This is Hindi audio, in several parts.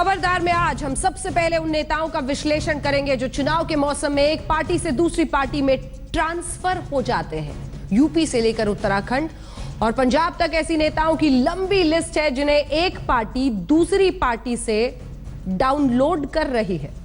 खबरदार में आज हम सबसे पहले उन नेताओं का विश्लेषण करेंगे जो चुनाव के मौसम में एक पार्टी से दूसरी पार्टी में ट्रांसफर हो जाते हैं। यूपी से लेकर उत्तराखंड और पंजाब तक ऐसी नेताओं की लंबी लिस्ट है जिन्हें एक पार्टी दूसरी पार्टी से डाउनलोड कर रही है।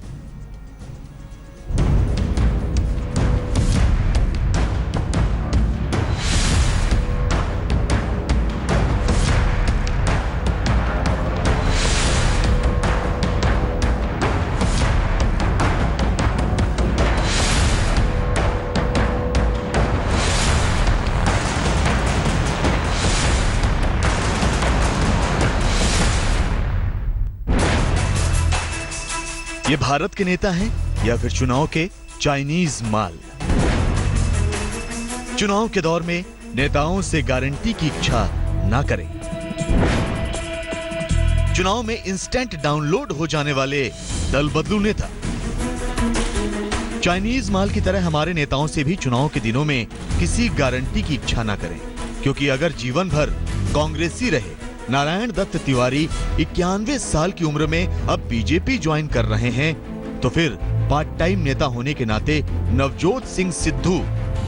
ये भारत के नेता हैं या फिर चुनाव के चाइनीज माल। चुनाव के दौर में नेताओं से गारंटी की इच्छा ना करें। चुनाव में इंस्टेंट डाउनलोड हो जाने वाले दल बदलू नेता। चाइनीज माल की तरह हमारे नेताओं से भी चुनाव के दिनों में किसी गारंटी की इच्छा ना करें, क्योंकि अगर जीवन भर कांग्रेसी रहे नारायण दत्त तिवारी 91 साल की उम्र में अब बीजेपी ज्वाइन कर रहे हैं, तो फिर पार्ट टाइम नेता होने के नाते नवजोत सिंह सिद्धू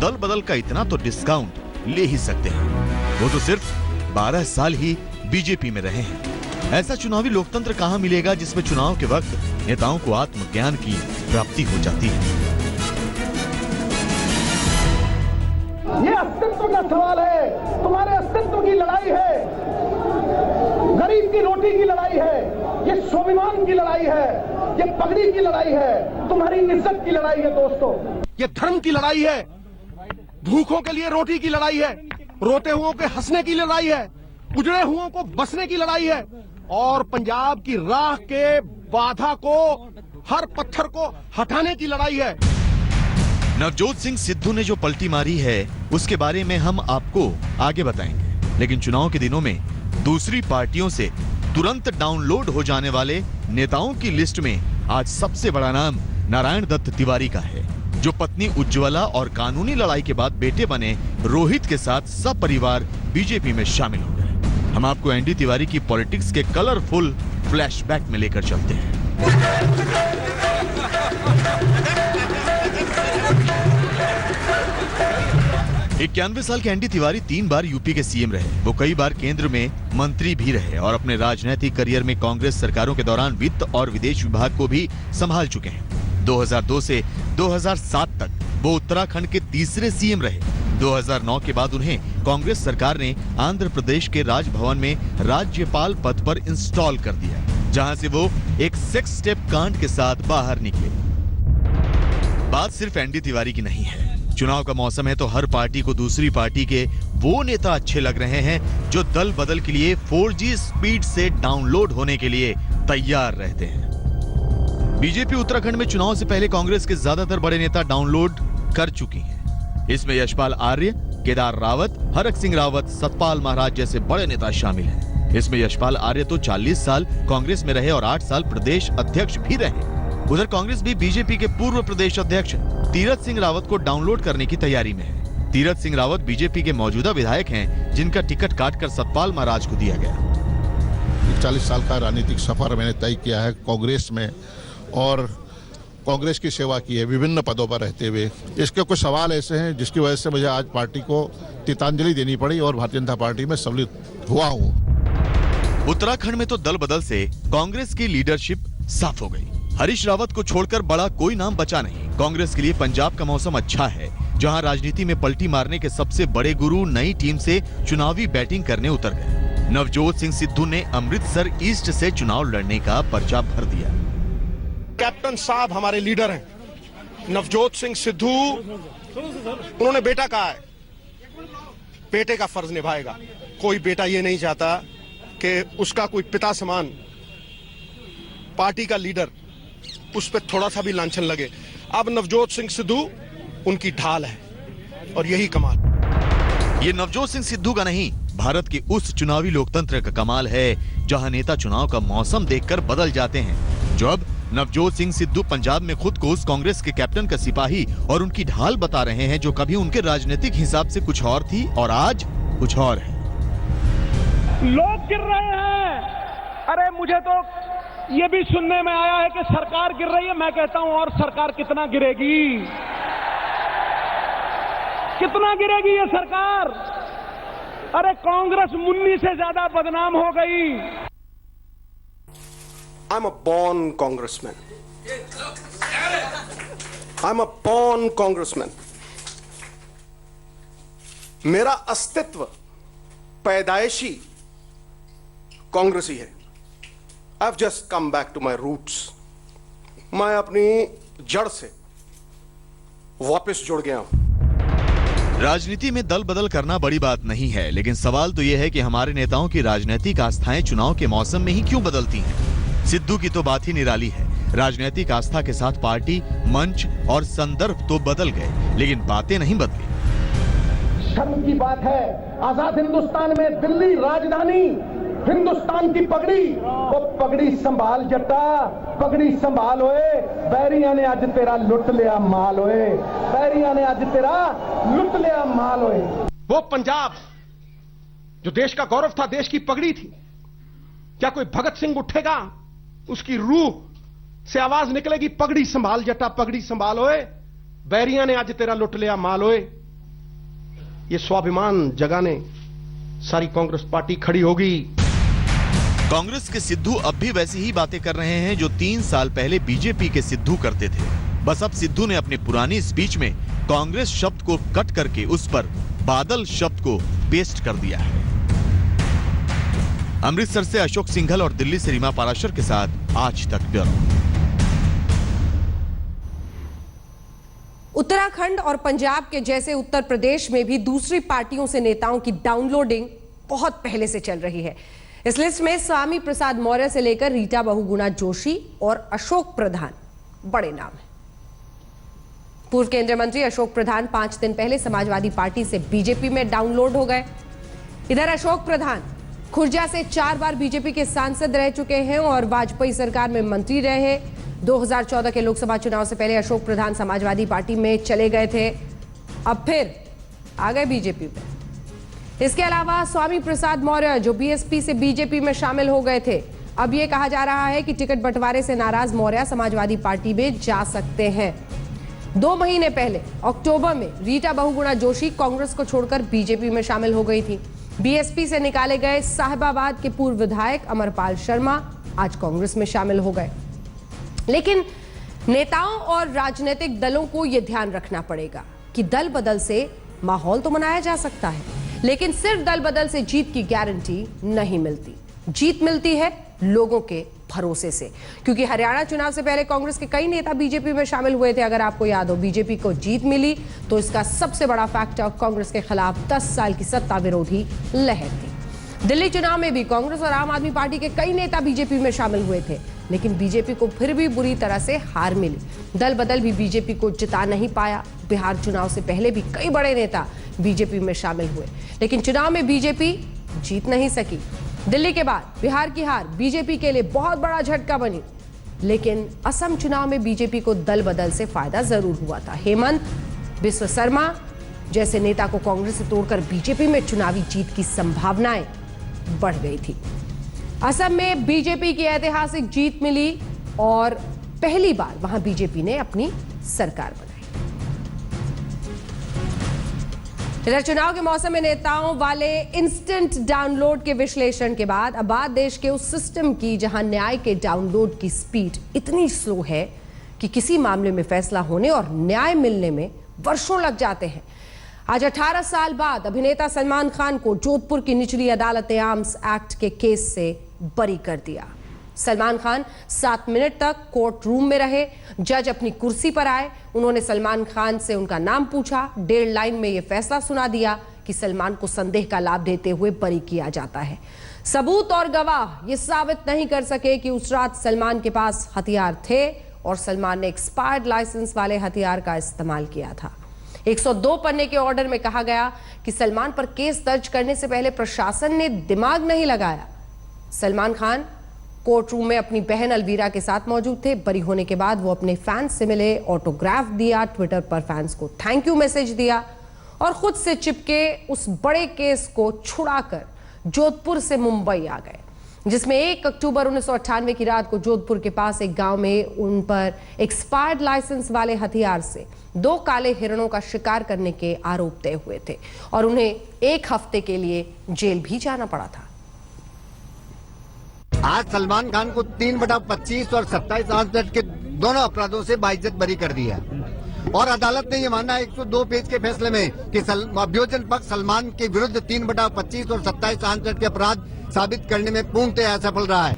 दल बदल का इतना तो डिस्काउंट ले ही सकते हैं। वो तो सिर्फ 12 साल ही बीजेपी में रहे हैं। ऐसा चुनावी लोकतंत्र कहां मिलेगा जिसमें चुनाव के वक्त नेताओं को आत्मज्ञान की प्राप्ति हो जाती है। ये अस्तित्व का सवाल है, तुम्हारे अस्तित्व की लड़ाई है, गरीब की रोटी की लड़ाई है, ये स्वाभिमान की लड़ाई है, ये पगड़ी की लड़ाई है, तुम्हारी इज्जत की लड़ाई है दोस्तों। ये धर्म की लड़ाई है, भूखों के लिए रोटी की लड़ाई है, रोते हुओं के हंसने की लड़ाई है, उजड़े हुओं को बसने की लड़ाई है और पंजाब की राह के बाधा को, हर पत्थर को हटाने की लड़ाई है। नवजोत सिंह सिद्धू ने जो पलटी मारी है उसके बारे में हम आपको आगे बताएंगे, लेकिन चुनाव के दिनों में दूसरी पार्टियों से तुरंत डाउनलोड हो जाने वाले नेताओं की लिस्ट में आज सबसे बड़ा नाम नारायण दत्त तिवारी का है, जो पत्नी उज्ज्वला और कानूनी लड़ाई के बाद बेटे बने रोहित के साथ सपरिवार बीजेपी में शामिल हो गए। हम आपको एनडी तिवारी की पॉलिटिक्स के कलरफुल फ्लैशबैक में लेकर चलते हैं। 91 साल के एनडी तिवारी 3 बार यूपी के सीएम रहे। वो कई बार केंद्र में मंत्री भी रहे और अपने राजनीतिक करियर में कांग्रेस सरकारों के दौरान वित्त और विदेश विभाग को भी संभाल चुके हैं। 2002 से 2007 तक वो उत्तराखंड के तीसरे सीएम रहे। 2009 के बाद उन्हें कांग्रेस सरकार ने आंध्र प्रदेश के राजभवन में राज्यपाल पद पर इंस्टॉल कर दिया, जहां से वो एक सेक्स टेप कांड के साथ बाहर निकले। बात सिर्फ एनडी तिवारी की नहीं है। चुनाव का मौसम है तो हर पार्टी को दूसरी पार्टी के वो नेता अच्छे लग रहे हैं जो दल बदल के लिए 4G स्पीड से डाउनलोड होने के लिए तैयार रहते हैं। बीजेपी उत्तराखंड में चुनाव से पहले कांग्रेस के ज्यादातर बड़े नेता डाउनलोड कर चुकी हैं। इसमें यशपाल आर्य, केदार रावत, हरक सिंह रावत, सतपाल महाराज जैसे बड़े नेता शामिल हैं। इसमें यशपाल आर्य तो 40 साल कांग्रेस में रहे और 8 साल प्रदेश अध्यक्ष भी रहे। उधर कांग्रेस भी बीजेपी के पूर्व प्रदेश अध्यक्ष तीरथ सिंह रावत को डाउनलोड करने की तैयारी में है। तीरथ सिंह रावत बीजेपी के मौजूदा विधायक हैं, जिनका टिकट काटकर सतपाल महाराज को दिया गया। 40 साल का राजनीतिक सफर मैंने तय किया है कांग्रेस में और कांग्रेस की सेवा की है विभिन्न पदों पर रहते हुए। इसके कुछ सवाल ऐसे हैं जिसकी वजह से मुझे आज पार्टी को तितांजलि देनी पड़ी और भारतीय जनता पार्टी में सम्मिलित हुआ हूँ। उत्तराखंड में तो दल बदल से कांग्रेस की लीडरशिप साफ हो गई। हरीश रावत को छोड़कर बड़ा कोई नाम बचा नहीं। कांग्रेस के लिए पंजाब का मौसम अच्छा है, जहां राजनीति में पलटी मारने के सबसे बड़े गुरु नई टीम से चुनावी बैटिंग करने उतर गए। नवजोत सिंह सिद्धू ने अमृतसर ईस्ट से चुनाव लड़ने का पर्चा भर दिया। कैप्टन साहब हमारे लीडर हैं नवजोत सिंह सिद्धू, उन्होंने बेटा कहा है, बेटे का फर्ज निभाएगा। कोई बेटा ये नहीं चाहता कि उसका कोई पिता समान पार्टी का लीडर उस पर थोड़ा सा भी लांछन लगे। अब नवजोत सिंह सिद्धू उनकी ढाल है और यही कमाल। ये नवजोत सिंह सिद्धू का नहीं, भारत के उस चुनावी लोकतंत्र का कमाल है जहां नेता चुनाव का मौसम देखकर बदल जाते हैं। जो अब नवजोत सिंह सिद्धू पंजाब में खुद को उस कांग्रेस के कैप्टन का सिपाही और उनकी ढाल बता रहे हैं, जो कभी उनके राजनीतिक हिसाब से कुछ और थी और आज कुछ और है। लोग गिर रहे हैं। अरे मुझे तो ये भी सुनने में आया है कि सरकार गिर रही है। मैं कहता हूं और सरकार कितना गिरेगी, कितना गिरेगी ये सरकार। अरे कांग्रेस मुन्नी से ज्यादा बदनाम हो गई। I'm a born congressman. I'm a born congressman. मेरा अस्तित्व पैदाइशी कांग्रेसी है। I've just come back to my roots. मैं अपनी जड़ से वापस जुड़ गया हूं। राजनीति में दल बदल करना बड़ी बात नहीं है, लेकिन सवाल तो यह है कि हमारे नेताओं की राजनीतिक आस्थाएं चुनाव के मौसम में ही क्यों बदलती हैं? सिद्धू की तो बात ही निराली है। राजनीतिक आस्था के साथ पार्टी, मंच और संदर्भ तो बदल गए, लेकिन बातें नहीं बदली। शर्म की बात है, आजाद हिंदुस्तान में दिल्ली राजधानी हिंदुस्तान की पगड़ी, वो पगड़ी संभाल जट्टा, पगड़ी संभाल ओए। बैरिया ने आज तेरा लुट लिया माल ओए, बैरिया ने आज तेरा लुट लिया माल ओए। वो पंजाब जो देश का गौरव था, देश की पगड़ी थी, क्या कोई भगत सिंह उठेगा, उसकी रूह से आवाज निकलेगी पगड़ी संभाल जट्टा, पगड़ी संभाल ओए, बैरिया ने आज तेरा लुट लिया माल ओए। ये स्वाभिमान जगाने सारी कांग्रेस पार्टी खड़ी होगी। कांग्रेस के सिद्धू अब भी वैसी ही बातें कर रहे हैं जो 3 साल पहले बीजेपी के सिद्धू करते थे। बस अब सिद्धू ने अपनी पुरानी स्पीच में कांग्रेस शब्द को कट करके उस पर बादल शब्द को पेस्ट कर दिया है। अमृतसर से अशोक सिंघल और दिल्ली से रीमा पाराशर के साथ आज तक ब्यूरो। उत्तराखंड और पंजाब के जैसे उत्तर प्रदेश में भी दूसरी पार्टियों से नेताओं की डाउनलोडिंग बहुत पहले से चल रही है। इस लिस्ट में स्वामी प्रसाद मौर्य से लेकर रीटा बहुगुणा जोशी और अशोक प्रधान बड़े नाम हैं। पूर्व केंद्रीय मंत्री अशोक प्रधान 5 दिन पहले समाजवादी पार्टी से बीजेपी में डाउनलोड हो गए। इधर अशोक प्रधान खुर्जा से 4 बार बीजेपी के सांसद रह चुके हैं और वाजपेयी सरकार में मंत्री रहे। 2014 के लोकसभा चुनाव से पहले अशोक प्रधान समाजवादी पार्टी में चले गए थे, अब फिर आ गए बीजेपी में। इसके अलावा स्वामी प्रसाद मौर्य जो बीएसपी से बीजेपी में शामिल हो गए थे, अब यह कहा जा रहा है कि टिकट बंटवारे से नाराज मौर्य समाजवादी पार्टी में जा सकते हैं। 2 महीने पहले अक्टूबर में रीटा बहुगुणा जोशी कांग्रेस को छोड़कर बीजेपी में शामिल हो गई थी। बीएसपी से निकाले गए साहिबाबाद के पूर्व विधायक अमरपाल शर्मा आज कांग्रेस में शामिल हो गए। लेकिन नेताओं और राजनीतिक दलों को यह ध्यान रखना पड़ेगा कि दल बदल से माहौल तो मनाया जा सकता है, लेकिन सिर्फ दल बदल से जीत की गारंटी नहीं मिलती। जीत मिलती है लोगों के भरोसे से, क्योंकि हरियाणा चुनाव से पहले कांग्रेस के कई नेता बीजेपी में शामिल हुए थे। अगर आपको याद हो, बीजेपी को जीत मिली तो इसका सबसे बड़ा फैक्टर कांग्रेस के खिलाफ 10 साल की सत्ता विरोधी लहर थी। दिल्ली चुनाव में भी कांग्रेस और आम आदमी पार्टी के कई नेता बीजेपी में शामिल हुए थे, लेकिन बीजेपी को फिर भी बुरी तरह से हार मिली। दल बदल भी बीजेपी को जिता नहीं पाया। बिहार चुनाव से पहले भी कई बड़े नेता बीजेपी में शामिल हुए, लेकिन चुनाव में बीजेपी जीत नहीं सकी। दिल्ली के बाद बिहार की हार बीजेपी के लिए बहुत बड़ा झटका बनी, लेकिन असम चुनाव में बीजेपी को दल बदल से फायदा जरूर हुआ था। हेमंत बिस्व शर्मा जैसे नेता को कांग्रेस से तोड़कर बीजेपी में चुनावी जीत की संभावनाएं बढ़ गई थी। असम में बीजेपी की ऐतिहासिक जीत मिली और पहली बार वहां बीजेपी ने अपनी सरकार बनाई। इधर चुनाव के मौसम में नेताओं वाले इंस्टेंट डाउनलोड के विश्लेषण के बाद अब बात देश के उस सिस्टम की जहां न्याय के डाउनलोड की स्पीड इतनी स्लो है कि किसी मामले में फैसला होने और न्याय मिलने में वर्षों लग जाते हैं। आज 18 साल बाद अभिनेता सलमान खान को जोधपुर की निचली अदालत ने आर्म्स एक्ट के केस से बरी कर दिया। सलमान खान 7 मिनट तक कोर्ट रूम में रहे। जज अपनी कुर्सी पर आए, उन्होंने सलमान खान से उनका नाम पूछा। 1.5 लाइन में यह फैसला सुना दिया कि सलमान को संदेह का लाभ देते हुए बरी किया जाता है। सबूत और गवाह ये साबित नहीं कर सके कि उस रात सलमान के पास हथियार थे और सलमान ने एक्सपायर्ड लाइसेंस वाले हथियार का इस्तेमाल किया था। 102 पन्ने के ऑर्डर में कहा गया कि सलमान पर केस दर्ज करने से पहले प्रशासन ने दिमाग नहीं लगाया। सलमान खान कोर्ट रूम में अपनी बहन अलवीरा के साथ मौजूद थे। बरी होने के बाद वो अपने फैंस से मिले, ऑटोग्राफ दिया, ट्विटर पर फैंस को थैंक यू मैसेज दिया और खुद से चिपके उस बड़े केस को छुड़ाकर जोधपुर से मुंबई आ गए। जिसमें 1 अक्टूबर 1998 की रात को जोधपुर के पास एक गांव में उन पर एक्सपायर्ड लाइसेंस वाले हथियार से 2 काले हिरणों का शिकार करने के आरोप तय हुए थे और उन्हें 1 हफ्ते के लिए जेल भी जाना पड़ा था। आज सलमान खान को 3/25 और 27 के दोनों अपराधों से बाइज्जत बरी कर दिया और अदालत ने ये माना 102 पेज के फैसले में कि अभियोजन पक्ष सलमान के विरुद्ध 3/25 और 27 के अपराध साबित करने में पूर्णतः असफल रहा है।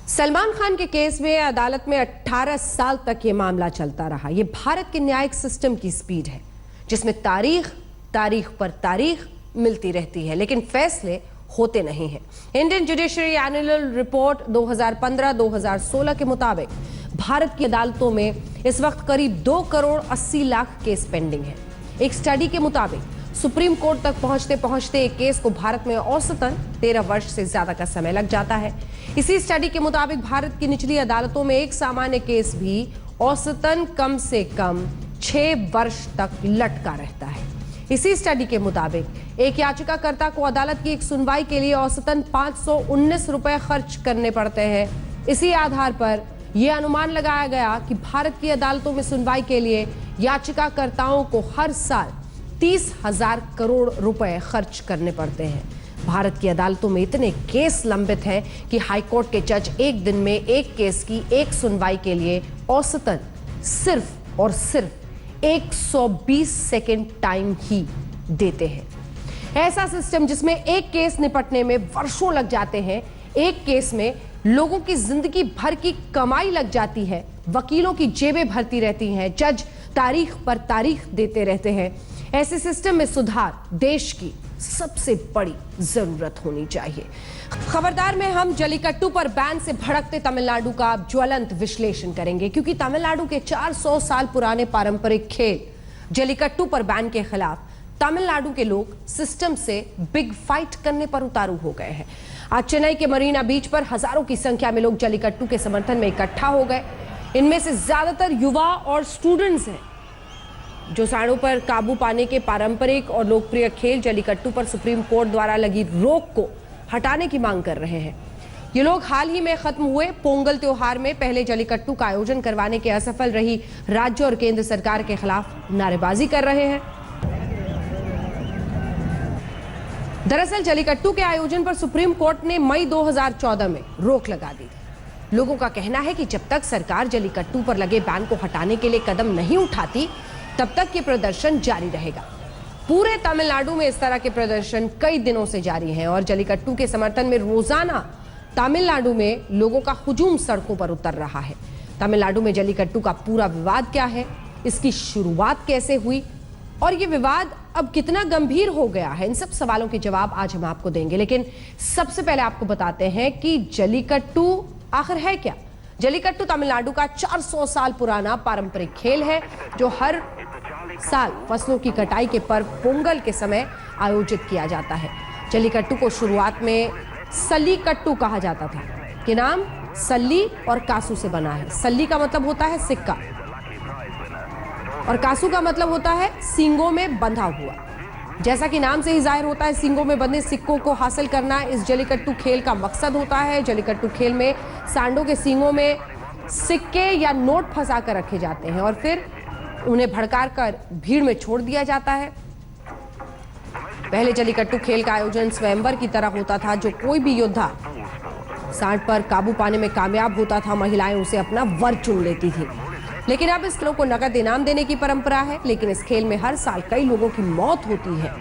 सलमान खान के केस में अदालत में 18 साल तक ये मामला चलता रहा। ये भारत के न्यायिक सिस्टम की स्पीड है जिसमें तारीख पर तारीख मिलती रहती है लेकिन फैसले होते नहीं हैं। इंडियन जुडिशरी एनुअल रिपोर्ट 2015-2016 के मुताबिक भारत की अदालतों में इस वक्त करीब 2 करोड़ 80 लाख केस पेंडिंग है। एक स्टडी के मुताबिक सुप्रीम कोर्ट तक पहुंचते पहुंचते एक केस को भारत में औसतन 13 वर्ष से ज्यादा का समय लग जाता है। इसी स्टडी के मुताबिक भारत की निचली अदालतों में एक सामान्य केस भी औसतन कम से कम 6 वर्ष तक लटका रहता है। इसी स्टडी के मुताबिक एक याचिकाकर्ता को अदालत की एक सुनवाई के लिए औसतन 519 रुपए खर्च करने पड़ते हैं। इसी आधार पर यह अनुमान लगाया गया कि भारत की अदालतों में सुनवाई के लिए याचिकाकर्ताओं को हर साल 30,000 करोड़ रुपए खर्च करने पड़ते हैं। भारत की अदालतों में इतने केस लंबित हैं कि हाईकोर्ट के जज एक दिन में एक केस की एक सुनवाई के लिए औसतन सिर्फ और सिर्फ 120 सेकेंड टाइम ही देते हैं। ऐसा सिस्टम जिसमें एक केस निपटने में वर्षों लग जाते हैं, एक केस में लोगों की जिंदगी भर की कमाई लग जाती है, वकीलों की जेबें भरती रहती हैं, जज तारीख पर तारीख देते रहते हैं। ऐसे सिस्टम में सुधार देश की सबसे बड़ी जरूरत होनी चाहिए। खबरदार में हम जल्लीकट्टू पर बैन से भड़कते तमिलनाडु का ज्वलंत विश्लेषण करेंगे क्योंकि तमिलनाडु के 400 साल पुराने पारंपरिक खेल जल्लीकट्टू पर बैन के खिलाफ तमिलनाडु के लोग सिस्टम से बिग फाइट करने पर उतारू हो गए हैं। आज चेन्नई के मरीना बीच पर हजारों की संख्या में लोग जल्लीकट्टू के समर्थन में इकट्ठा हो गए। इनमें से ज्यादातर युवा और स्टूडेंट्स हैं जो सांडों पर काबू पाने के पारंपरिक और लोकप्रिय खेल जल्लीकट्टू पर सुप्रीम कोर्ट द्वारा लगी रोक को हटाने की मांग कर रहे हैं। ये लोग हाल ही में खत्म हुए पोंगल त्योहार में पहले जल्लीकट्टू का आयोजन करवाने के असफल रही राज्य और केंद्र सरकार के खिलाफ नारेबाजी कर रहे हैं। दरअसल जल्लीकट्टू के आयोजन पर सुप्रीम कोर्ट ने मई 2014 में रोक लगा दी थी। लोगों का कहना है कि जब तक सरकार जल्लीकट्टू पर लगे बैन को हटाने के लिए कदम नहीं उठाती तब तक ये प्रदर्शन जारी रहेगा। पूरे तमिलनाडु में इस तरह के प्रदर्शन कई दिनों से जारी हैं और जल्लीकट्टू के समर्थन में रोजाना तमिलनाडु में लोगों का हुजूम सड़कों पर उतर रहा है। तमिलनाडु में जल्लीकट्टू का पूरा विवाद क्या है, इसकी शुरुआत कैसे हुई और ये विवाद अब कितना गंभीर हो गया है, इन सब सवालों के जवाब आज हम आपको देंगे। लेकिन सबसे पहले आपको बताते हैं कि जल्लीकट्टू आखिर है क्या। जल्लीकट्टू तमिलनाडु का 400 साल पुराना पारंपरिक खेल है जो हर साल फसलों की कटाई के पर्व पोंगल के समय आयोजित किया जाता है। जल्लीकट्टू को शुरुआत में सल्लीकट्टू कहा जाता था कि नाम सल्ली और कासू से बना है। सल्ली का मतलब होता है सिक्का और कासू का मतलब होता है सींगों में बंधा हुआ। जैसा कि नाम से ही जाहिर होता है, सींगों में बंधे सिक्कों को हासिल करना इस जल्लीकट्टू खेल का मकसद होता है। जल्लीकट्टू खेल में सांडों के सींगों में सिक्के या नोट फंसा कर रखे जाते हैं और फिर उन्हें भड़का कर भीड़ में छोड़ दिया जाता है। पहले जल्लीकट्टू खेल का आयोजन स्वयंवर की तरह होता था। जो कोई भी योद्धा सांड पर काबू पाने में कामयाब होता था, महिलाएं उसे अपना वर चुन लेती थी। लेकिन अब इस खेलों को नकद इनाम देने की परंपरा है। लेकिन इस खेल में हर साल कई लोगों की मौत होती है।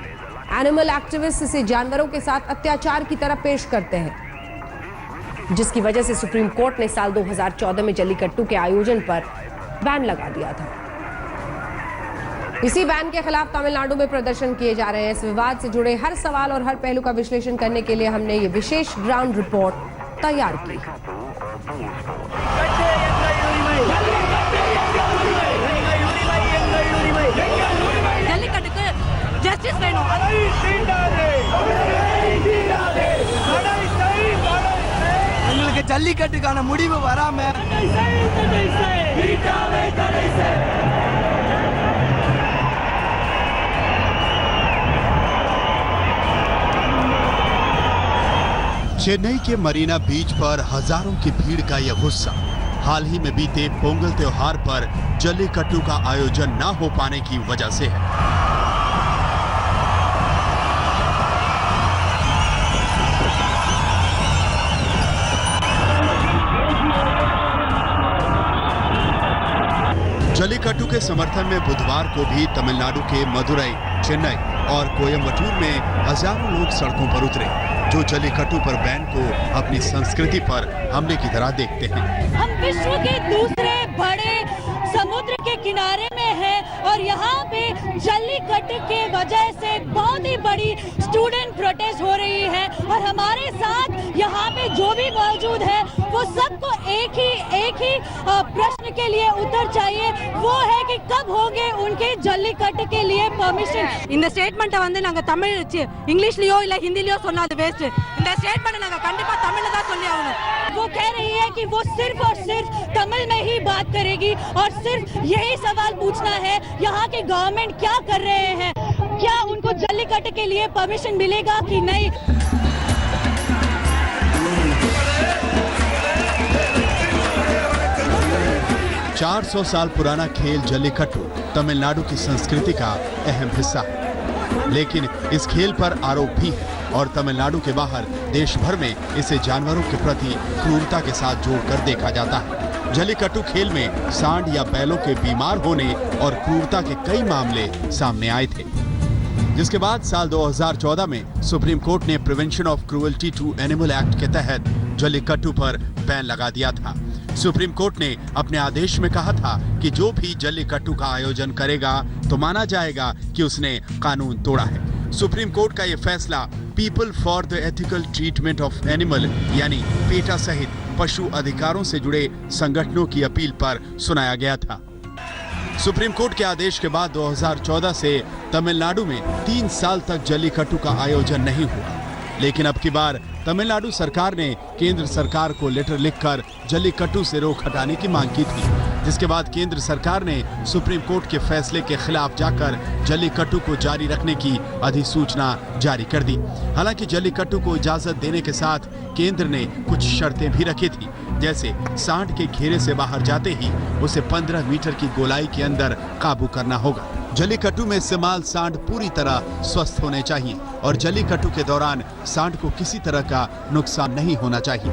एनिमल एक्टिविस्ट इसे जानवरों के साथ अत्याचार की तरह पेश करते हैं, जिसकी वजह से सुप्रीम कोर्ट ने साल 2014 में जल्लीकट्टू के आयोजन पर बैन लगा दिया था। इसी बैन के खिलाफ तमिलनाडु में प्रदर्शन किए जा रहे हैं। इस विवाद से जुड़े हर सवाल और हर पहलू का विश्लेषण करने के लिए हमने ये विशेष ग्राउंड रिपोर्ट तैयार की। ஜல்லிக்கட்டுக்கான முடிவு வராம चेन्नई के मरीना बीच पर हजारों की भीड़ का यह गुस्सा हाल ही में बीते पोंगल त्योहार पर जल्लीकट्टू का आयोजन न हो पाने की वजह से है। जल्लीकट्टू के समर्थन में बुधवार को भी तमिलनाडु के मदुरई, चेन्नई और कोयम्बटूर में हजारों लोग सड़कों पर उतरे, जो जल्लीकट्टू पर बैन को अपनी संस्कृति पर हमले की तरह देखते हैं। हम विश्व के दूसरे बड़े समुद्र के किनारे में हैं और यहाँ पे जल्लीकट्टू के वजह से बहुत ही बड़ी स्टूडेंट प्रोटेस्ट हो रही है और हमारे साथ यहाँ पे जो भी मौजूद है वो सबको एक ही प्रश्न के लिए उत्तर चाहिए, वो है कि कब होंगे उनके जल्लीकट्टू के लिए परमिशन। இந்த ஸ்டேட்மென்ட்டை வந்து நாங்க தமிழ் இங்கிலீஷ்லயோ இல்ல ஹிந்திலயோ சொன்னா அது வேஸ்ட்। இந்த ஸ்டேட்மென்ட்டை நாங்க கண்டிப்பா தமிழ்ல தான் சொல்லி ஆகணும்। वो कह रही है कि वो सिर्फ और सिर्फ तमिल में ही बात करेगी और सिर्फ यही सवाल पूछना है यहाँ के गवर्नमेंट क्या कर रहे हैं, क्या उनको जल्लीकट्टू के लिए परमिशन मिलेगा कि नहीं। 400 साल पुराना खेल जल्लीकट्टू तमिलनाडु की संस्कृति का अहम हिस्सा है, लेकिन इस खेल पर आरोप भी है और तमिलनाडु के बाहर देश भर में इसे जानवरों के प्रति क्रूरता के साथ जोड़कर देखा जाता है। जल्लीकट्टू खेल में सांड या बैलों के बीमार होने और क्रूरता के कई मामले सामने आए थे, जिसके बाद साल 2014 में सुप्रीम कोर्ट ने prevention of cruelty to animal act के तहत जल्लीकट्टू पर बैन लगा दिया था। सुप्रीम कोर्ट ने अपने आदेश में कहा था कि जो भी जल्लीकट्टू का आयोजन करेगा तो माना जाएगा कि उसने कानून तोड़ा है। सुप्रीम कोर्ट का यह फैसला people for the ethical treatment of animal यानी पेटा सहित पशु अधिकारों से जुड़े संगठनों की अपील पर सुनाया गया था। सुप्रीम कोर्ट के आदेश के बाद 2014 से तमिलनाडु में 3 साल तक जल्लीकट्टू का आयोजन नहीं हुआ, लेकिन अब की बार तमिलनाडु सरकार ने केंद्र सरकार को लेटर लिखकर जल्लीकट्टू से रोक हटाने की मांग की थी, जिसके बाद केंद्र सरकार ने सुप्रीम कोर्ट के फैसले के खिलाफ जाकर जल्लीकट्टू को जारी रखने की अधिसूचना जारी कर दी। हालांकि जल्लीकट्टू को इजाजत देने के साथ केंद्र ने कुछ शर्तें भी रखी थी, जैसे सांड के घेरे से बाहर जाते ही उसे 15 मीटर की गोलाई के अंदर काबू करना होगा। जल्लीकट्टू में इस्तेमाल सांड पूरी तरह स्वस्थ होने चाहिए और जल्लीकट्टू के दौरान सांड को किसी तरह का नुकसान नहीं होना चाहिए।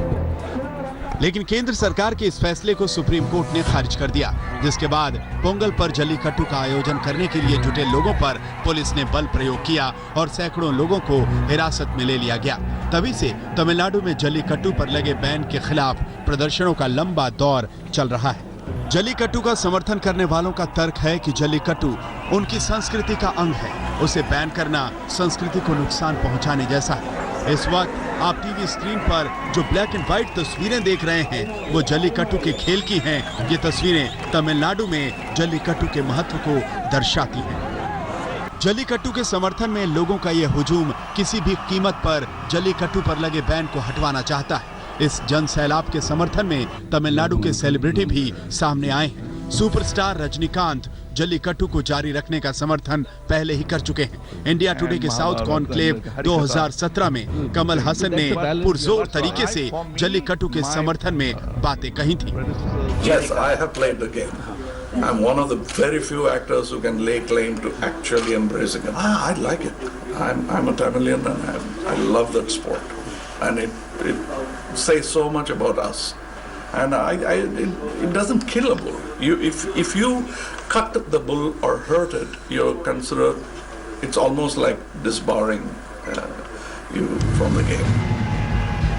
लेकिन केंद्र सरकार के इस फैसले को सुप्रीम कोर्ट ने खारिज कर दिया, जिसके बाद पोंगल पर जल्लीकट्टू का आयोजन करने के लिए जुटे लोगों पर पुलिस ने बल प्रयोग किया और सैकड़ों लोगों को हिरासत में ले लिया गया। तभी से तमिलनाडु में जल्लीकट्टू पर लगे बैन के खिलाफ प्रदर्शनों का लंबा दौर चल रहा है। जल्लीकट्टू का समर्थन करने वालों का तर्क है कि जल्लीकट्टू उनकी संस्कृति का अंग है, उसे बैन करना संस्कृति को नुकसान पहुंचाने जैसा है। इस वक्त आप टीवी स्क्रीन पर जो ब्लैक एंड व्हाइट तस्वीरें देख रहे हैं वो जल्लीकट्टू के खेल की हैं। ये तस्वीरें तमिलनाडु में जल्लीकट्टू के महत्व को दर्शाती हैं। जल्लीकट्टू के समर्थन में लोगों का यह हुजूम किसी भी कीमत पर जल्लीकट्टू पर लगे बैन को हटवाना चाहता है। इस जन सैलाब के समर्थन में तमिलनाडु के सेलिब्रिटी भी सामने आए हैं। सुपरस्टार रजनीकांत जल्लीकट्टू को जारी रखने का समर्थन पहले ही कर चुके हैं। इंडिया टुडे के साउथ कॉन्क्लेव 2017 में कमल हसन ने पुरजोर तरीके से जल्लीकट्टू के समर्थन में बातें कही थी। Yes, I have played the game. I'm one of the very few actors who can lay claim to actually embracing it. I like it. I'm a Tamilian and I love that sport, and it says so much about us. And it doesn't kill a bull. If you cut the bull or hurt it, you're considered. It's almost like disbarring you from the game.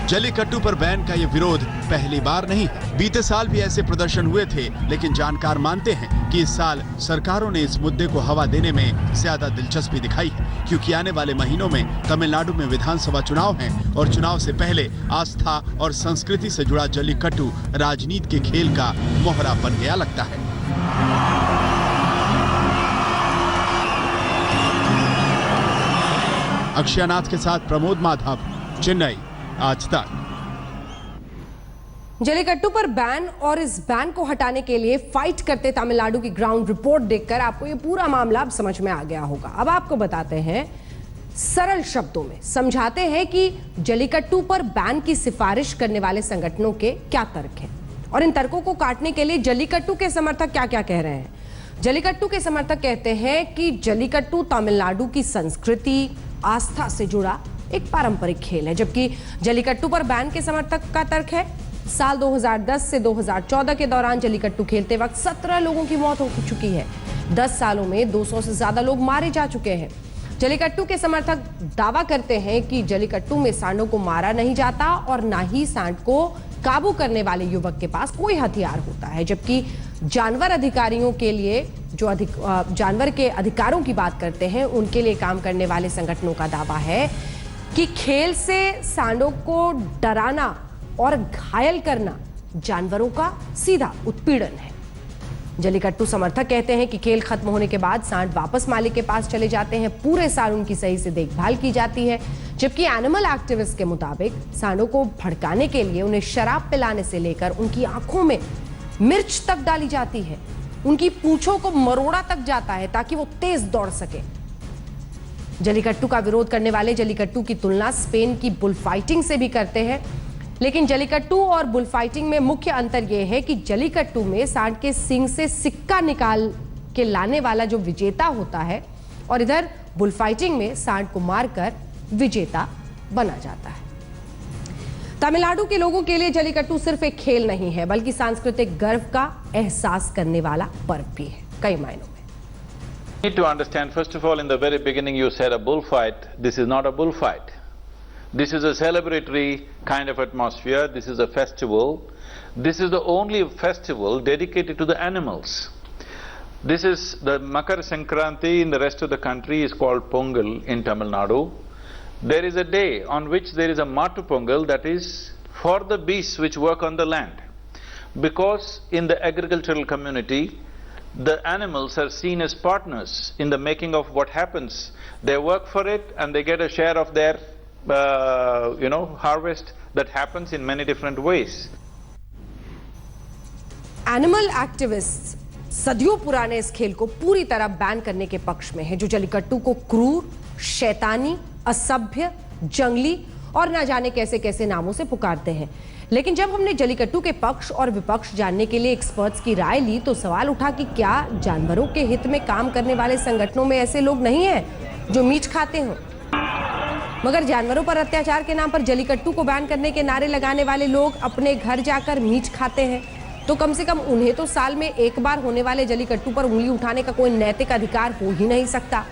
Jallikattu पर बैन का ये विरोध पहली बार नहीं है। बीते साल भी ऐसे प्रदर्शन हुए थे, लेकिन जानकार मानते हैं कि इस साल सरकारों ने इस मुद्दे को हवा देने में ज्यादा दिलचस्पी दिखाई है, क्योंकि आने वाले महीनों में तमिलनाडु में विधानसभा चुनाव हैं और चुनाव से पहले आस्था और संस्कृति से जुड़ा जल्लीकट्टू राजनीति के खेल का मोहरा बन गया लगता है। अक्षयनाथ के साथ प्रमोद माधव, चेन्नई, आज तक। जल्लीकट्टू पर बैन और इस बैन को हटाने के लिए फाइट करते तमिलनाडु की ग्राउंड रिपोर्ट देखकर आपको ये पूरा मामला अब समझ में आ गया होगा। अब आपको बताते हैं सरल शब्दों में समझाते हैं कि जल्लीकट्टू पर बैन की सिफारिश करने वाले संगठनों के क्या तर्क हैं और इन तर्कों को काटने के लिए जल्लीकट्टू के समर्थक क्या क्या कह रहे हैं। जल्लीकट्टू के समर्थक कहते हैं कि जल्लीकट्टू तमिलनाडु की संस्कृति, आस्था से जुड़ा एक पारंपरिक खेल है, जबकि जल्लीकट्टू पर बैन के समर्थक का तर्क है साल 2010 से 2014 के दौरान जल्लीकट्टू खेलते वक्त 17 लोगों की मौत हो चुकी है। 10 सालों में 200 से ज्यादा लोग मारे जा चुके हैं। जल्लीकट्टू के समर्थक दावा करते हैं कि जल्लीकट्टू में सांडों को मारा नहीं जाता और ना ही सांड को काबू करने वाले युवक के पास कोई हथियार होता है, जबकि जानवर अधिकारियों के लिए जो जानवर के अधिकारों की बात करते हैं उनके लिए काम करने वाले संगठनों का दावा है कि खेल से सांडों को डराना और घायल करना जानवरों का सीधा उत्पीड़न है। जल्लीकट्टू समर्थक कहते हैं कि खेल खत्म होने के बाद सांड वापस मालिक के पास चले जाते हैं, पूरे साल उनकी सही से देखभाल की जाती है, जबकि एनिमल एक्टिविस्ट के मुताबिक सांडों को भड़काने के लिए उन्हें शराब पिलाने से लेकर उनकी आंखों में मिर्च तक डाली जाती है, उनकी पूंछों को मरोड़ा तक जाता है ताकि वो तेज दौड़ सके। जल्लीकट्टू का विरोध करने वाले जल्लीकट्टू की तुलना स्पेन की बुल फाइटिंग से भी करते हैं, लेकिन जल्लीकट्टू और बुल फाइटिंग में मुख्य अंतर यह है कि जल्लीकट्टू में सांड के सींग से सिक्का निकाल के लाने वाला जो विजेता होता है और इधर बुल फाइटिंग में सांड को मारकर विजेता बना जाता है। तमिलनाडु के लोगों के लिए जल्लीकट्टू सिर्फ एक खेल नहीं है बल्कि सांस्कृतिक गर्व का एहसास करने वाला पर्व भी है कई मायनों में। Need to understand, first of all, in the very beginning you said a bullfight. This is not a bullfight. This is a celebratory kind of atmosphere. This is a festival. This is the only festival dedicated to the animals. This is the Makar Sankranti in the rest of the country is called Pongal in Tamil Nadu. There is a day on which there is a Matu Pongal, that is for the beasts which work on the land. Because in the agricultural community, the animals are seen as partners in the making of what happens. They work for it and they get a share of their harvest that happens in many different ways. Animal activist सदियों पुराने इस खेल को पूरी तरह बैन करने के पक्ष में है, जो जल्लीकट्टू को क्रूर, शैतानी, असभ्य, जंगली और ना जाने कैसे कैसे नामों से पुकारते हैं। लेकिन जब हमने जल्लीकट्टू के पक्ष और विपक्ष जानने के लिए एक्सपर्ट्स की राय ली तो सवाल उठा कि क्या जानवरों के हित में काम करने वाले संगठनों में ऐसे लोग नहीं हैं जो मीट खाते हों। मगर जानवरों पर अत्याचार के नाम पर जल्लीकट्टू को बैन करने के नारे लगाने वाले लोग अपने घर जाकर मीट खाते हैं, तो कम से कम उन्हें तो साल में एक बार होने वाले जल्लीकट्टू पर उंगली उठाने का कोई नैतिक अधिकार हो ही नहीं सकता।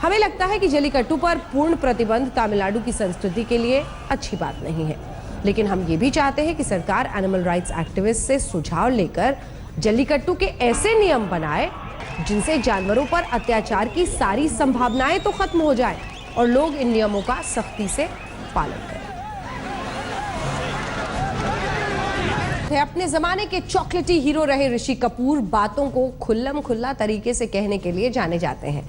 हमें लगता है कि जल्लीकट्टू पर पूर्ण प्रतिबंध तमिलनाडु की संस्कृति के लिए अच्छी बात नहीं है, लेकिन हम ये भी चाहते हैं कि सरकार एनिमल राइट्स एक्टिविस्ट से सुझाव लेकर जल्लीकट्टू के ऐसे नियम बनाए जिनसे जानवरों पर अत्याचार की सारी संभावनाएं तो खत्म हो जाए और लोग इन नियमों का सख्ती से पालन करें। अपने जमाने के चॉकलेटी हीरो रहे ऋषि कपूर बातों को खुल्लम खुल्ला तरीके से कहने के लिए जाने जाते हैं।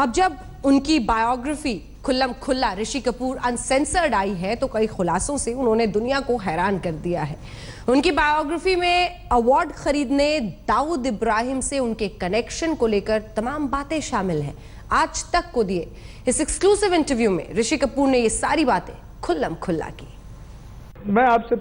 अब जब उनकी बायोग्राफी खुल्लम खुल्ला ऋषि कपूर अनसेंसर्ड आई है तो कई खुलासों से उन्होंने दुनिया को हैरान कर दिया है। उनकी बायोग्राफी में अवार्ड खरीदने, दाऊद इब्राहिम से उनके कनेक्शन को लेकर तमाम बातें शामिल हैं। आज तक को दिए इस एक्सक्लूसिव इंटरव्यू में ऋषि कपूर ने ये सारी बातें खुल्लम खुल्ला की। मैं आपसे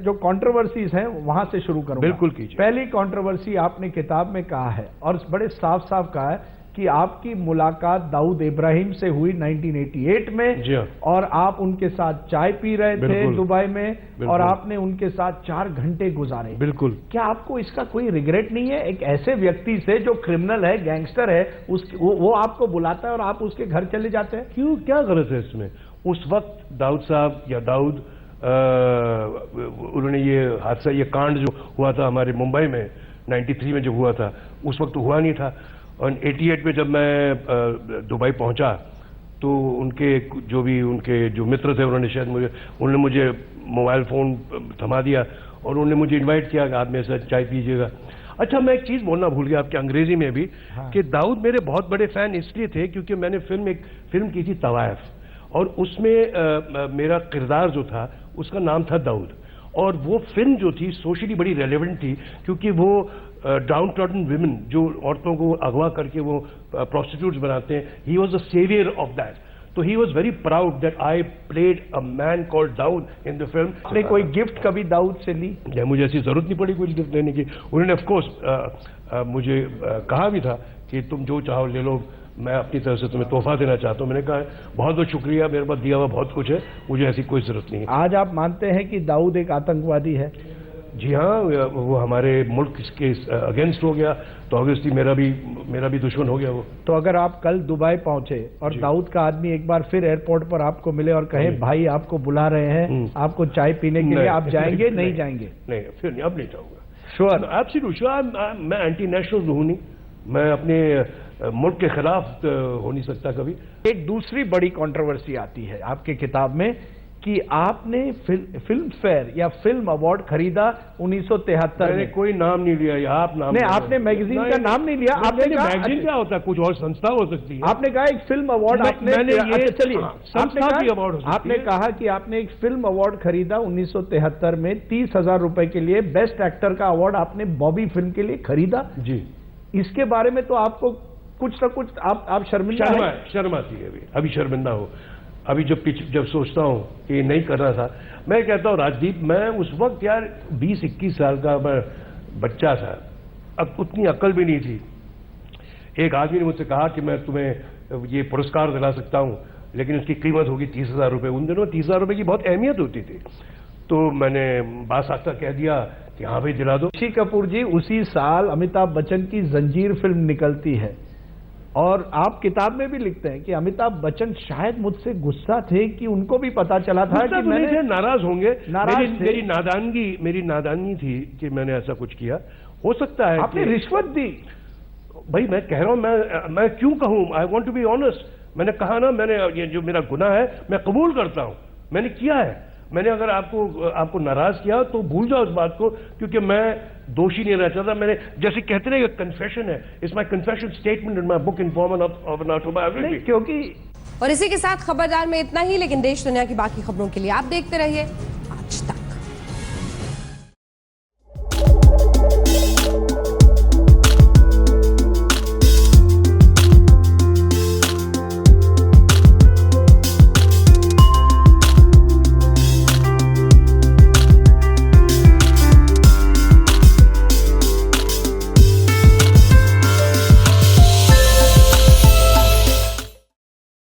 जो कंट्रोवर्सीज हैं वहां से शुरू करूंगा। बिल्कुल कीजिए। पहली कंट्रोवर्सी आपने किताब में कहा है और बड़े साफ साफ कहा है कि आपकी मुलाकात दाऊद इब्राहिम से हुई 1988 में और आप उनके साथ चाय पी रहे थे दुबई में और आपने उनके साथ 4 घंटे गुजारे। बिल्कुल। क्या आपको इसका कोई रिग्रेट नहीं है? एक ऐसे व्यक्ति से जो क्रिमिनल है, गैंगस्टर है, वो आपको बुलाता है और आप उसके घर चले जाते हैं? क्यों, क्या गलत है इसमें? उस वक्त दाऊद साहब या दाऊद उन्होंने ये हादसा, ये कांड जो हुआ था हमारे मुंबई में 93 में जो हुआ था, उस वक्त तो हुआ नहीं था। और 88 में जब मैं दुबई पहुंचा तो उनके जो मित्र थे उन्होंने मुझे मोबाइल फ़ोन थमा दिया और उन्होंने मुझे इनवाइट किया कि आप मेरे साथ चाय पीजिएगा। अच्छा, मैं एक चीज़ बोलना भूल गया आपके अंग्रेजी में भी। हाँ। कि दाऊद मेरे बहुत बड़े फ़ैन इसलिए थे क्योंकि मैंने एक फिल्म की थी तवायफ और उसमें मेरा किरदार जो था उसका नाम था दाऊद और वो फिल्म जो थी सोशली बड़ी रेलेवेंट थी क्योंकि वो डाउन ट्रॉडन विमेन जो औरतों को अगवा करके वो प्रोस्टिट्यूट्स बनाते हैं, he was the saviour of that. तो he was very proud that I played a man called Dawood in the film. आपने कोई गिफ्ट कभी दाऊद से ली? मुझे ऐसी जरूरत नहीं पड़ी कोई गिफ्ट लेने की। उन्होंने ऑफ कोर्स मुझे कहा भी था कि तुम जो चाहो ले लो, मैं अपनी तरफ से तुम्हें तोहफा देना चाहता हूं। मैंने कहा बहुत बहुत शुक्रिया, मेरे पास दिया हुआ बहुत कुछ है, मुझे ऐसी कोई जरूरत नहीं है। आज आप मानते हैं कि दाऊद एक आतंकवादी है? जी हाँ, वो हमारे मुल्क के अगेंस्ट हो गया तो ऑब्वियसली मेरा भी दुश्मन हो गया वो। तो अगर आप कल दुबई पहुंचे और दाऊद का आदमी एक बार फिर एयरपोर्ट पर आपको मिले और कहे भाई आपको बुला रहे हैं आपको चाय पीने के लिए, आप जाएंगे? नहीं जाएंगे? नहीं, फिर नहीं, अब नहीं जाऊंगा। Sure, absolute sure. मैं एंटी नेशनल हूं नहीं, मैं अपने मुल्क के खिलाफ हो नहीं सकता कभी। एक दूसरी बड़ी कंट्रोवर्सी आती है आपके किताब में कि आपने फिल्म फेयर या फिल्म अवार्ड खरीदा 1973 मैंने कोई नाम नहीं लिया। आप नाम नहीं, आपने मैगजीन का नाम नहीं लिया। आपने कहा मैगजीन क्या होता है, कुछ और संस्था हो सकती है। आपने कहा एक फिल्म अवार्ड आपने, चलिए संस्था की अवार्ड हो सकती है। आपने कहा कि आपने एक फिल्म अवार्ड खरीदा 1973 में 30,000 रुपए के लिए। बेस्ट एक्टर का अवार्ड आपने बॉबी फिल्म के लिए खरीदा। जी, इसके बारे में तो आपको कुछ ना कुछ आप शर्मिंदा शर्म आती है अभी शर्मिंदा हो। अभी जब सोचता हूं कि नहीं करना था, मैं कहता हूं राजदीप, मैं उस वक्त यार 20-21 साल का मैं बच्चा था, अब उतनी अक्ल भी नहीं थी। एक आदमी ने मुझसे कहा कि मैं तुम्हें ये पुरस्कार दिला सकता हूं, लेकिन उसकी कीमत होगी 30,000 रुपये। उन दिनों 30,000 रुपये की बहुत अहमियत होती थी। तो मैंने बासाख्ता कह दिया कि हाँ भाई दिला दो। ऋषि कपूर जी, उसी साल अमिताभ बच्चन की जंजीर फिल्म निकलती है और आप किताब में भी लिखते हैं कि अमिताभ बच्चन शायद मुझसे गुस्सा थे कि उनको भी पता चला था कि मैंने नाराज होंगे। मेरी नादानी थी कि मैंने ऐसा कुछ किया। हो सकता है आपने रिश्वत दी। भाई मैं कह रहा हूं, मैं क्यों कहूं, I want to be honest. मैंने कहा ना, मैंने ये जो मेरा गुनाह है मैं कबूल करता हूं, मैंने किया है। मैंने अगर आपको नाराज किया तो भूल जाओ इस बात को, क्योंकि मैं दोषी नहीं रहता था। मैंने जैसे कहते ना, कन्फेशन है, it's my confession statement in my book in form of an autobiography. क्योंकि और इसी के साथ खबरदार में इतना ही, लेकिन देश दुनिया की बाकी खबरों के लिए आप देखते रहिए